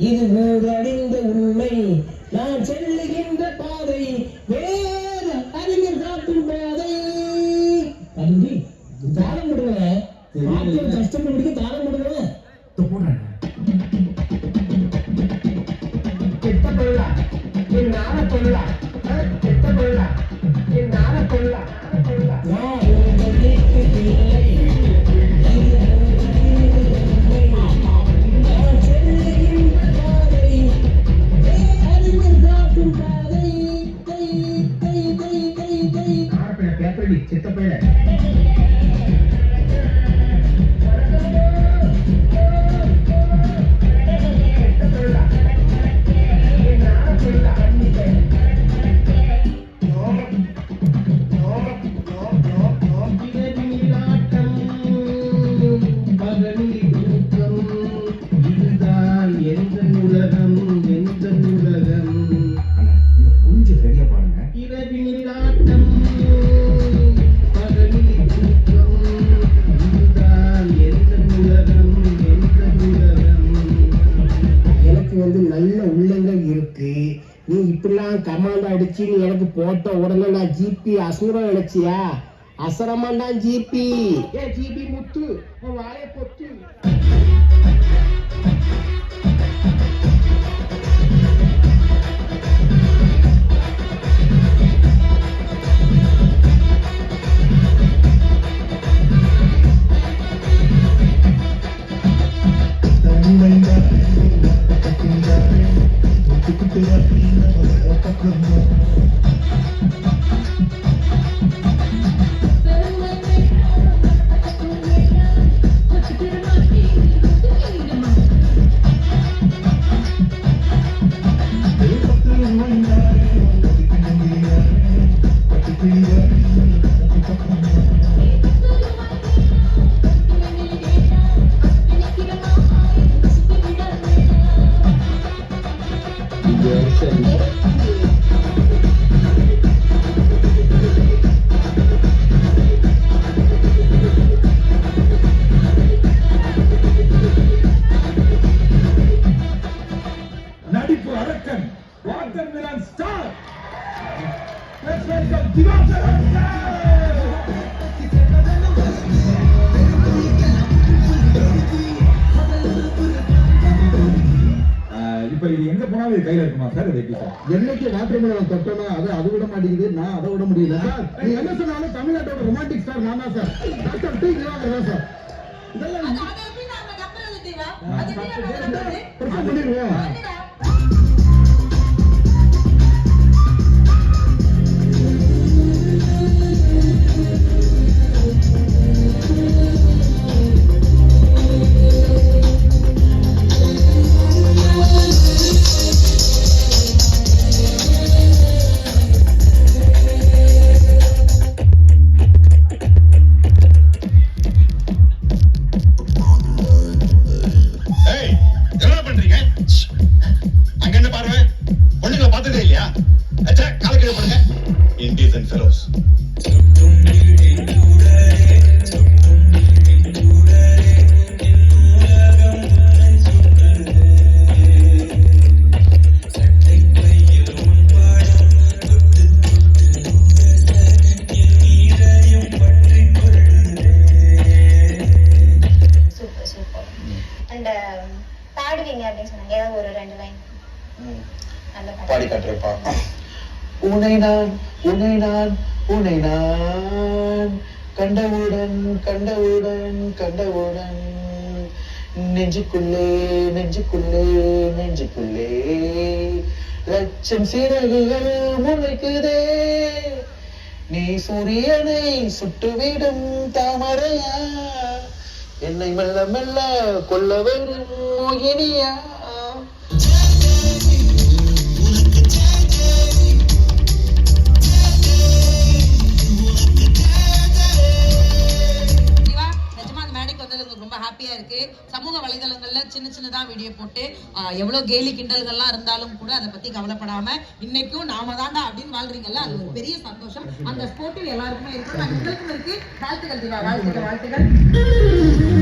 இது ஊரறிந்த உண்மை. நான் செல்லுகின்ற பாதை வேற அறிஞர் காட்டும் பாதை. தம்பி தாரம் விடுங்க, கஷ்டம் முடிக்க தாரம் விடுங்க. கெட்ட கொள்ளா என் நான கொள்ளா, கெட்ட கொள்ளா என் நான கொள்ளா. நான் உங்கள் வீட்டு பிள்ளை, சித்தப்பையில நல்ல உள்ளங்கள் இருக்கு. நீ இப்படிலாம் கமாண்ட் அடிச்சு நீ எனக்கு போட்ட உடனே நான் ஜிபி அசுரம் நினைச்சியா? அசரமாண்டான் ஜிபி. ஏ ஜிபி முத்து வாய பொத்து. நடிப்பு அரக்கன் watermelon star. Let's welcome Diwakaran sir. இப்ப இது எங்க போனாலும் கையில இருக்குமா சார்? இது எப்படி சார்? என்னைக்கு வாட்டர் மிலன் தொட்டனோ அது விட மாட்டேங்குது, நான் அதை விட முடியல சார். நீ என்ன சொன்னாலும் தமிழ்நாட்டோட ரொமான்டிக் ஸ்டார் நான் தான் sir. Doctor D Diwakaran sir. இதெல்லாம் பண்ணிடுவோம். அங்க உனை நான் உனை நான் உனை நான் கண்டவுடன் கண்டவுடன் கண்டவுடன் நெஞ்சுக்குள்ளே நெஞ்சுக்குள்ளே நெஞ்சுக்குள்ளே லட்சம் சிறகுகள் முளைக்குதே நீ சூரியனை சுட்டுவிடும் தாமரையா என்னை மெல்ல மெல்ல கொல்ல வரும் மோகினியா ரொம்ப ஹாப்பியா இருக்கு. சமூக வலைதளங்கள்ல சின்ன சின்னதா வீடியோ போட்டு எவ்வளவு கேலி கிண்டல்கள்லாம் இருந்தாலும் கூட அதை பத்தி கவலைப்படாம இன்னைக்கும் நாம தாண்டா அப்படின்னு வாழ்றீங்கல்ல, அது ஒரு பெரிய சந்தோஷம். அந்த ஸ்போர்ட்டில் எல்லாருக்குமே இருக்கு, உங்களுக்கும் இருக்கு. வாழ்த்துக்கள் திவா, வாழ்த்துக்கள் வாழ்த்துக்கள்.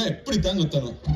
இப்படித்தான் குத்தணும்.